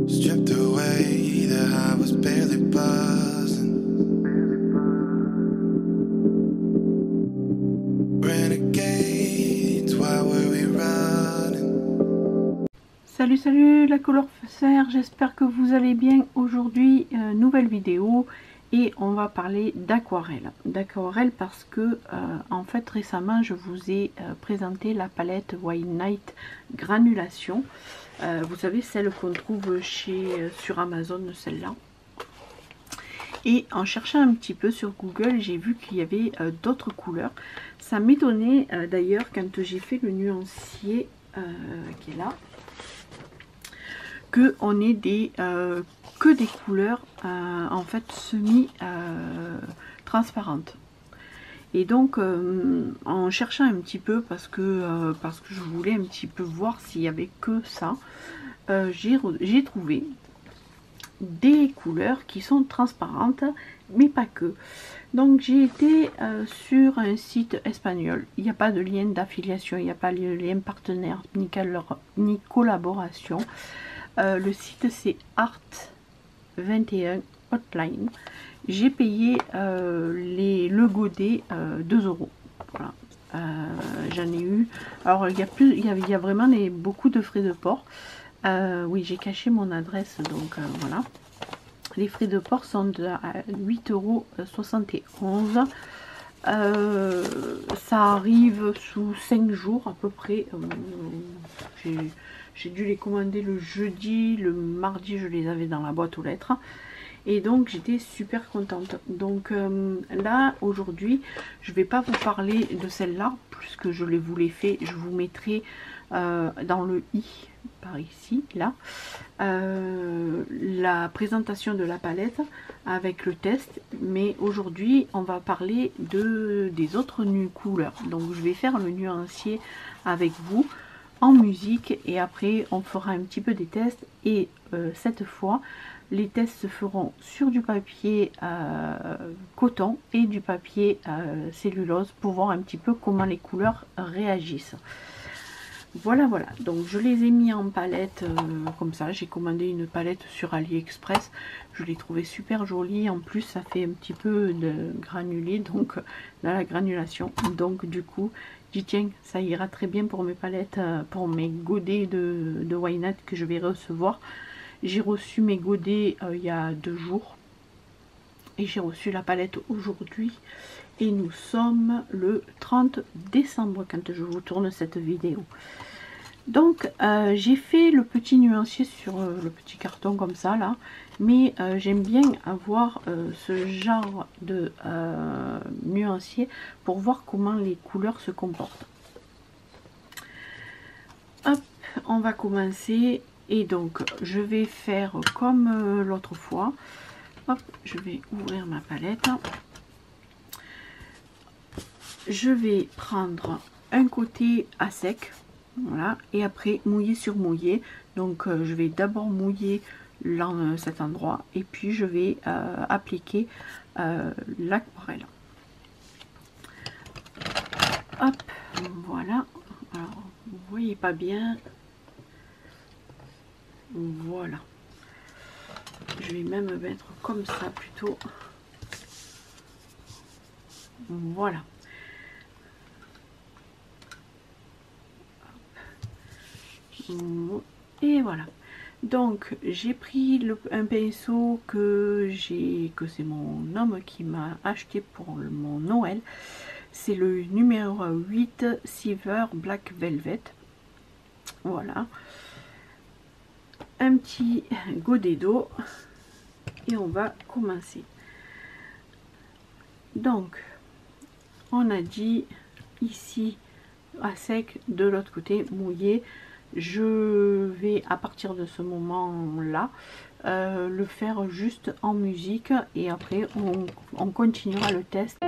Stripped away, the high was barely buzzing. Renegades, why were we running? Salut la couleur serre, j'espère que vous allez bien. Aujourd'hui, nouvelle vidéo et on va parler d'aquarelle. D'aquarelle parce que en fait récemment je vous ai présenté la palette White Night Granulation. Vous savez, celle qu'on trouve sur Amazon, celle-là. Et en cherchant un petit peu sur Google, j'ai vu qu'il y avait d'autres couleurs. Ça m'étonnait d'ailleurs quand j'ai fait le nuancier qui est là, que on ait que des couleurs en fait semi transparentes. Et donc en cherchant un petit peu parce que je voulais un petit peu voir s'il y avait que ça, j'ai trouvé des couleurs qui sont transparentes mais pas que. Donc j'ai été sur un site espagnol. Il n'y a pas de lien d'affiliation, il n'y a pas de lien partenaire ni collaboration. Le site c'est Art 21 Hotline. J'ai payé le godet 2 €. Voilà. J'en ai eu. Alors il y a vraiment beaucoup de frais de port. Oui, j'ai caché mon adresse, donc voilà. Les frais de port sont de 8,71 €. Ça arrive sous 5 jours à peu près. J'ai dû les commander le jeudi, le mardi je les avais dans la boîte aux lettres. Et donc j'étais super contente. Donc là aujourd'hui je vais pas vous parler de celle-là puisque je vous l'ai fait. Je vous mettrai dans le i par ici là la présentation de la palette avec le test. Mais aujourd'hui on va parler des autres couleurs. Donc je vais faire le nuancier avec vous en musique et après on fera un petit peu des tests. Et cette fois les tests se feront sur du papier coton et du papier cellulose pour voir un petit peu comment les couleurs réagissent. Voilà, donc je les ai mis en palette comme ça. J'ai commandé une palette sur AliExpress, je l'ai trouvé super jolie. En plus ça fait un petit peu de granulé, donc dans la granulation, donc du coup je dis tiens, ça ira très bien pour mes palettes, pour mes godets de White Night que je vais recevoir. J'ai reçu mes godets il y a 2 jours et j'ai reçu la palette aujourd'hui et nous sommes le 30 décembre quand je vous tourne cette vidéo. Donc j'ai fait le petit nuancier sur le petit carton comme ça là, mais j'aime bien avoir ce genre de nuancier pour voir comment les couleurs se comportent. Hop, on va commencer. Et donc je vais faire comme l'autre fois. Hop, je vais ouvrir ma palette. Je vais prendre un côté à sec, voilà, et après mouiller sur mouiller. Donc je vais d'abord mouiller cet endroit et puis je vais appliquer l'aquarelle. Hop, voilà. Alors vous voyez pas bien. Voilà, je vais même mettre comme ça plutôt. Voilà, et voilà. Donc j'ai pris un pinceau que c'est mon homme qui m'a acheté pour mon Noël. C'est le numéro 8 Silver Black Velvet. Voilà, un petit godet d'eau et on va commencer. Donc on a dit ici à sec, de l'autre côté mouillé. Je vais à partir de ce moment là le faire juste en musique et après on continuera le test.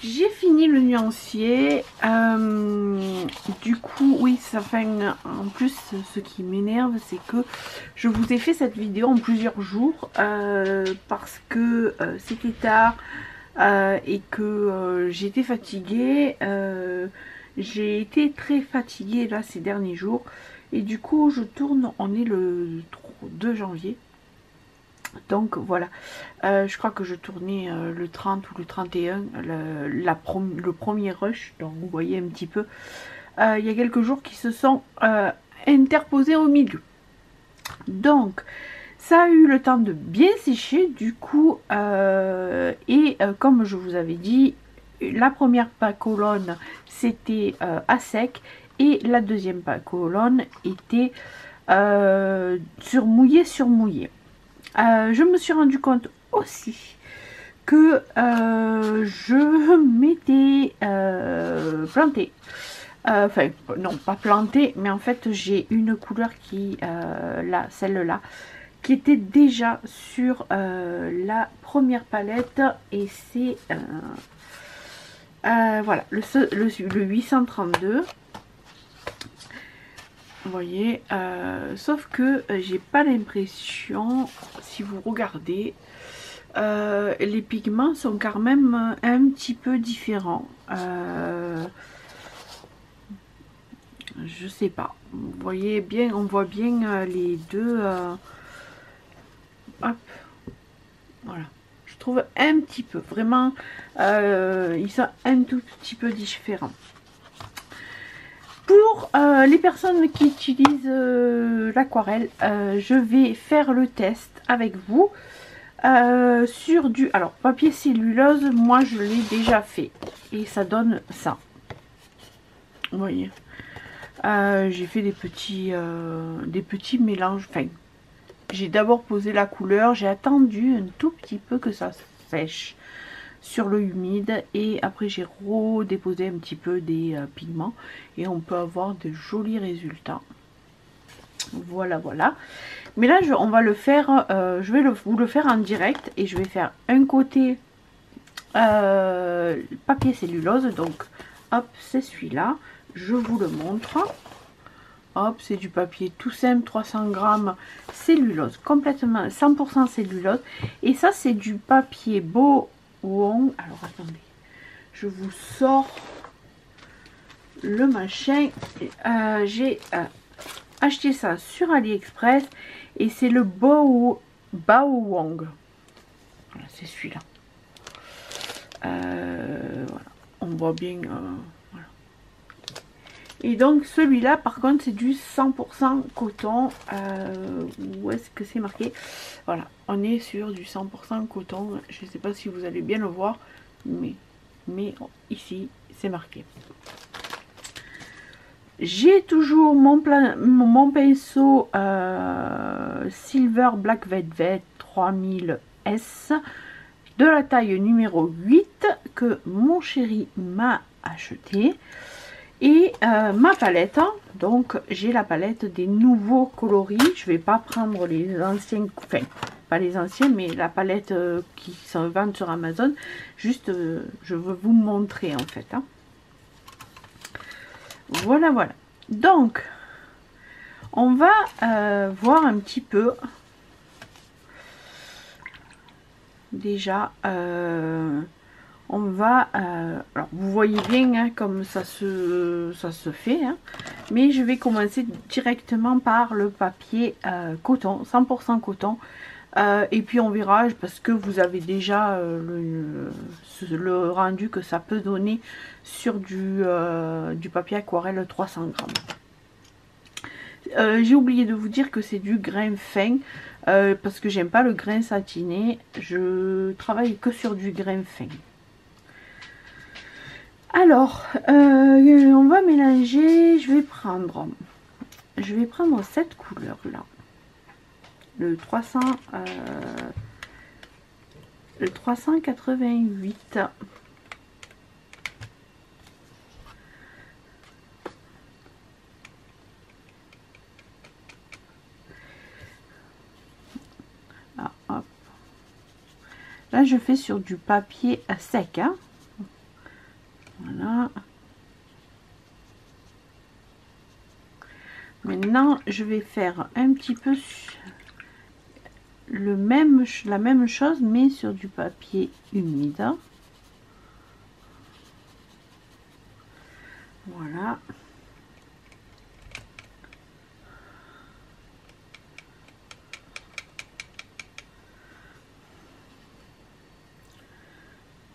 j'ai fini le nuancier. Du coup, oui, ça fait en plus, ce qui m'énerve, c'est que je vous ai fait cette vidéo en plusieurs jours parce que c'était tard et que j'étais fatiguée. J'ai été très fatiguée là ces derniers jours et du coup, je tourne. On est le 2 janvier. Donc voilà, je crois que je tournais le 30 ou le 31, le premier rush, donc vous voyez un petit peu, il y a quelques jours qui se sont interposés au milieu. Donc ça a eu le temps de bien sécher du coup, comme je vous avais dit, la première colonne c'était à sec et la deuxième colonne était sur mouillé. Je me suis rendu compte aussi que je m'étais plantée. Enfin, non, pas plantée, mais en fait, j'ai une couleur qui, là, celle-là, qui était déjà sur la première palette. Et c'est, voilà, le 832. Vous voyez, sauf que j'ai pas l'impression, si vous regardez, les pigments sont quand même un petit peu différents. Je sais pas. Vous voyez bien, on voit bien les deux. Hop, voilà. Je trouve un petit peu, vraiment, ils sont un tout petit peu différents. Pour les personnes qui utilisent l'aquarelle, je vais faire le test avec vous sur du... Alors, papier cellulose, moi je l'ai déjà fait. Et ça donne ça. Vous voyez. J'ai fait des petits mélanges. Enfin, j'ai d'abord posé la couleur. J'ai attendu un tout petit peu que ça sèche sur le humide et après j'ai redéposé un petit peu des pigments et on peut avoir de jolis résultats. Voilà, mais là on va le faire, je vais vous le faire en direct et je vais faire un côté papier cellulose. Donc hop, c'est celui-là, je vous le montre. Hop, c'est du papier tout simple, 300 grammes cellulose, complètement 100% cellulose. Et ça c'est du papier beau. Alors attendez, je vous sors le machin. J'ai acheté ça sur AliExpress et c'est le Bao Wong. Voilà, c'est celui-là. Voilà, on voit bien. Voilà. Et donc celui-là, par contre, c'est du 100% coton. Où est-ce que c'est marqué? Voilà, on est sur du 100% coton. Je ne sais pas si vous allez bien le voir, mais ici, c'est marqué. J'ai toujours mon pinceau Silver Black Velvet 3000S de la taille numéro 8 que mon chéri m'a acheté. Et ma palette, donc j'ai la palette des nouveaux coloris. Je vais pas prendre les anciens, enfin pas les anciens, mais la palette qui se vend sur Amazon. Juste, je veux vous montrer en fait. Voilà. Donc, on va voir un petit peu. Déjà, on va... alors, vous voyez bien hein, comme ça se fait. Hein, mais je vais commencer directement par le papier coton, 100% coton. Et puis on verra, parce que vous avez déjà le rendu que ça peut donner sur du papier aquarelle 300 grammes. J'ai oublié de vous dire que c'est du grain fin, parce que j'aime pas le grain satiné. Je travaille que sur du grain fin. Alors, on va mélanger. Je vais prendre cette couleur là, le 388. Ah, hop. Là je fais sur du papier sec hein. je vais faire un petit peu la même chose, mais sur du papier humide. Voilà.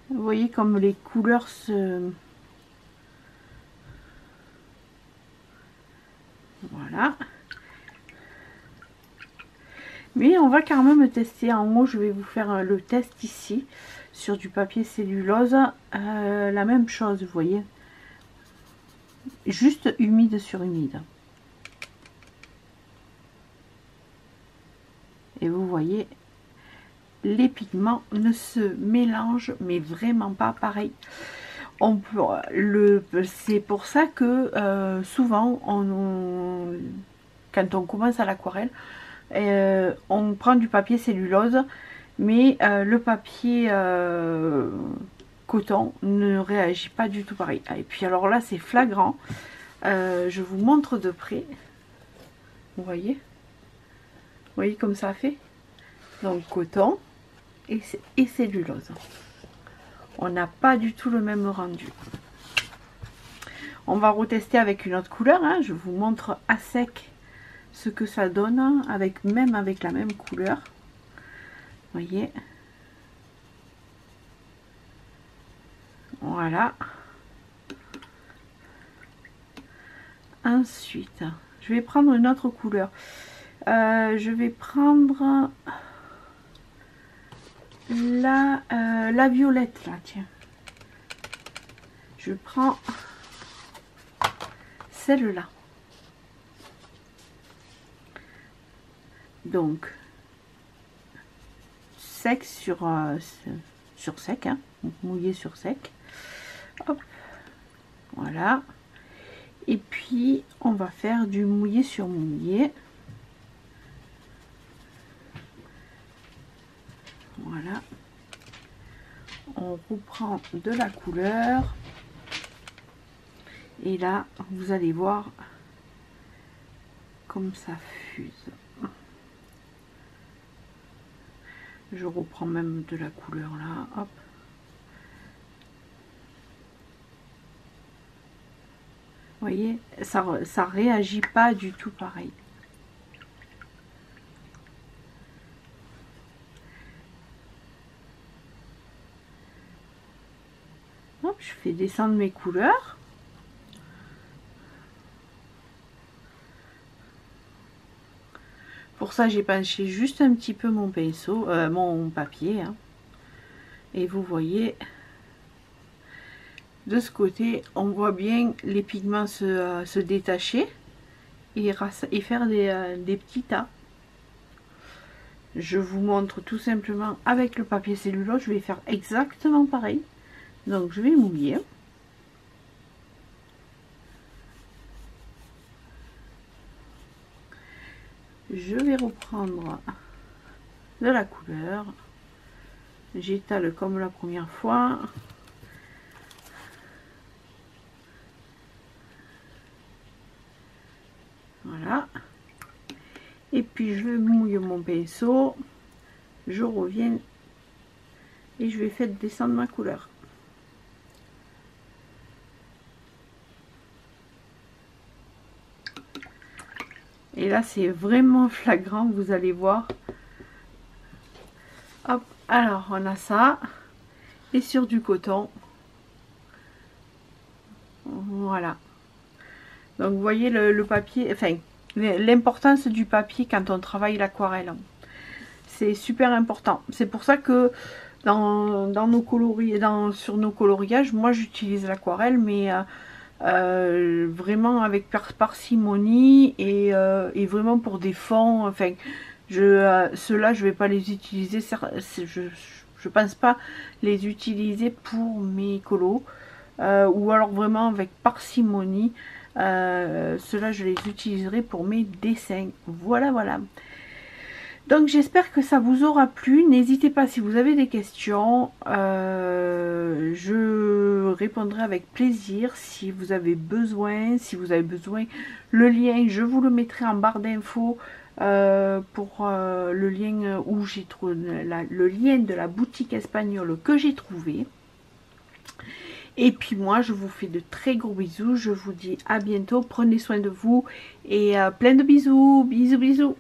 Vous voyez comme les couleurs se... Voilà. Mais on va quand même tester. En haut, je vais vous faire le test ici, sur du papier cellulose. La même chose, vous voyez. Juste humide sur humide. Et vous voyez, les pigments ne se mélangent, mais vraiment pas pareil. C'est pour ça que souvent, quand on commence à l'aquarelle, on prend du papier cellulose, mais le papier coton ne réagit pas du tout pareil. Et puis alors là, c'est flagrant. Je vous montre de près. Vous voyez comme ça fait. Donc coton et cellulose. On n'a pas du tout le même rendu. On va retester avec une autre couleur, hein. Je vous montre à sec ce que ça donne, même avec la même couleur. Vous voyez. Voilà. Ensuite, je vais prendre une autre couleur. Je vais prendre la violette là, tiens. Je prends celle-là. Donc sec sur sec, hein, mouillé sur sec. Hop, voilà. Et puis on va faire du mouillé sur mouillé. Voilà. On reprend de la couleur. Et là, vous allez voir comme ça fuse. Je reprends même de la couleur là. Hop. Vous voyez, ça réagit pas du tout pareil. Hop, je fais descendre mes couleurs. Pour ça, j'ai penché juste un petit peu mon pinceau, mon papier. Hein. Et vous voyez, de ce côté, on voit bien les pigments se détacher et faire des petits tas. Je vous montre tout simplement avec le papier cellulose, je vais faire exactement pareil. Donc je vais mouiller. Je vais reprendre de la couleur. J'étale comme la première fois. Voilà. Et puis je mouille mon pinceau. Je reviens et je vais faire descendre ma couleur. Et là, c'est vraiment flagrant, vous allez voir. Hop, alors on a ça. Et sur du coton. Voilà. Donc vous voyez le papier, enfin, l'importance du papier quand on travaille l'aquarelle. C'est super important. C'est pour ça que dans nos sur nos coloriages, moi j'utilise l'aquarelle, mais vraiment avec parcimonie et vraiment pour des fonds. Enfin, ceux-là, je vais pas les utiliser. Je pense pas les utiliser pour mes colos, ou alors vraiment avec parcimonie. Ceux-là, je les utiliserai pour mes dessins. Voilà, voilà. Donc j'espère que ça vous aura plu. N'hésitez pas si vous avez des questions. Je répondrai avec plaisir si vous avez besoin. Si vous avez besoin, le lien, je vous le mettrai en barre d'infos pour le lien où j'ai trouvé le lien de la boutique espagnole que j'ai trouvé. Et puis moi, je vous fais de très gros bisous. Je vous dis à bientôt. Prenez soin de vous et plein de bisous. Bisous, bisous.